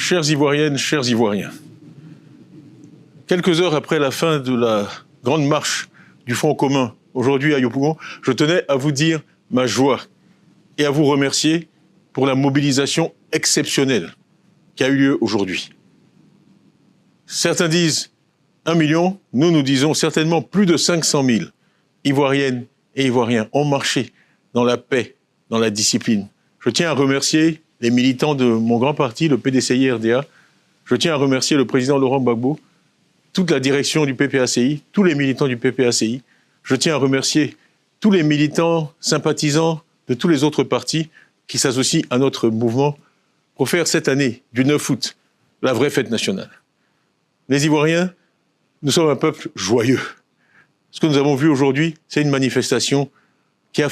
Chères Ivoiriennes, chers Ivoiriens, quelques heures après la fin de la grande marche du Front commun, aujourd'hui à Yopougon, je tenais à vous dire ma joie et à vous remercier pour la mobilisation exceptionnelle qui a eu lieu aujourd'hui. Certains disent 1 million, nous disons certainement plus de 500 000 Ivoiriennes et Ivoiriens ont marché dans la paix, dans la discipline. Je tiens à remercier les militants de mon grand parti, le PDCI-RDA. Je tiens à remercier le président Laurent Gbagbo, toute la direction du PPACI, tous les militants du PPACI. Je tiens à remercier tous les militants sympathisants de tous les autres partis qui s'associent à notre mouvement pour faire cette année, du 9 août, la vraie fête nationale. Les Ivoiriens, nous sommes un peuple joyeux. Ce que nous avons vu aujourd'hui, c'est une manifestation qui a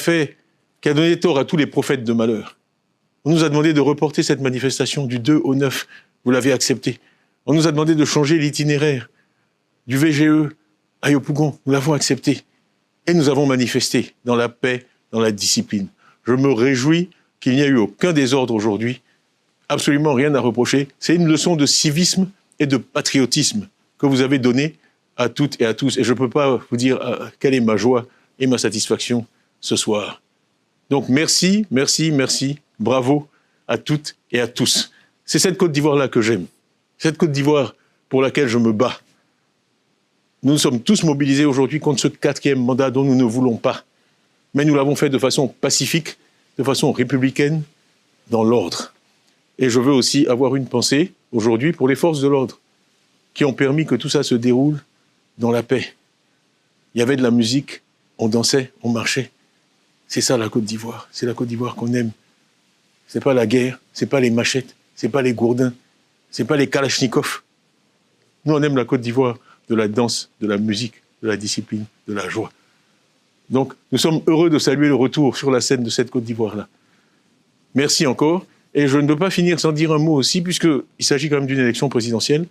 donné tort à tous les prophètes de malheur. On nous a demandé de reporter cette manifestation du 2 au 9. Vous l'avez accepté. On nous a demandé de changer l'itinéraire du VGE à Yopougon. Nous l'avons accepté. Et nous avons manifesté dans la paix, dans la discipline. Je me réjouis qu'il n'y ait eu aucun désordre aujourd'hui. Absolument rien à reprocher. C'est une leçon de civisme et de patriotisme que vous avez donnée à toutes et à tous. Et je ne peux pas vous dire quelle est ma joie et ma satisfaction ce soir. Donc merci, merci, merci. Bravo à toutes et à tous. C'est cette Côte d'Ivoire-là que j'aime. Cette Côte d'Ivoire pour laquelle je me bats. Nous nous sommes tous mobilisés aujourd'hui contre ce 4e mandat dont nous ne voulons pas. Mais nous l'avons fait de façon pacifique, de façon républicaine, dans l'ordre. Et je veux aussi avoir une pensée aujourd'hui pour les forces de l'ordre qui ont permis que tout ça se déroule dans la paix. Il y avait de la musique, on dansait, on marchait. C'est ça la Côte d'Ivoire. C'est la Côte d'Ivoire qu'on aime. C'est pas la guerre, c'est pas les machettes, c'est pas les gourdins, c'est pas les kalachnikovs. Nous, on aime la Côte d'Ivoire de la danse, de la musique, de la discipline, de la joie. Donc, nous sommes heureux de saluer le retour sur la scène de cette Côte d'Ivoire-là. Merci encore. Et je ne peux pas finir sans dire un mot aussi, puisqu'il s'agit quand même d'une élection présidentielle.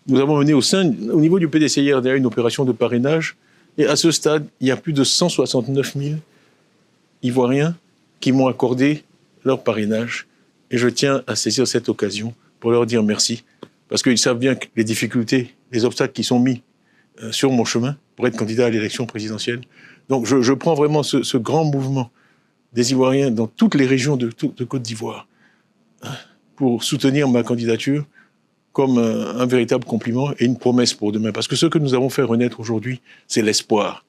Nous avons mené au niveau du PDCI-RDA une opération de parrainage. Et à ce stade, il y a plus de 169 000 Ivoiriens qui m'ont accordé leur parrainage. Et je tiens à saisir cette occasion pour leur dire merci. Parce qu'ils savent bien que les difficultés, les obstacles qui sont mis sur mon chemin pour être candidat à l'élection présidentielle. Donc je prends vraiment ce grand mouvement des Ivoiriens dans toutes les régions de Côte d'Ivoire pour soutenir ma candidature comme un véritable compliment et une promesse pour demain. Parce que ce que nous avons fait renaître aujourd'hui, c'est l'espoir.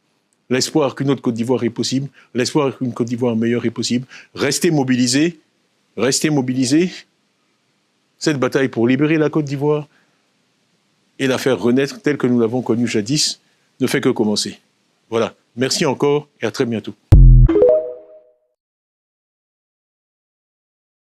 L'espoir qu'une autre Côte d'Ivoire est possible, l'espoir qu'une Côte d'Ivoire meilleure est possible. Restez mobilisés, restez mobilisés. Cette bataille pour libérer la Côte d'Ivoire et la faire renaître telle que nous l'avons connue jadis ne fait que commencer. Voilà. Merci encore et à très bientôt.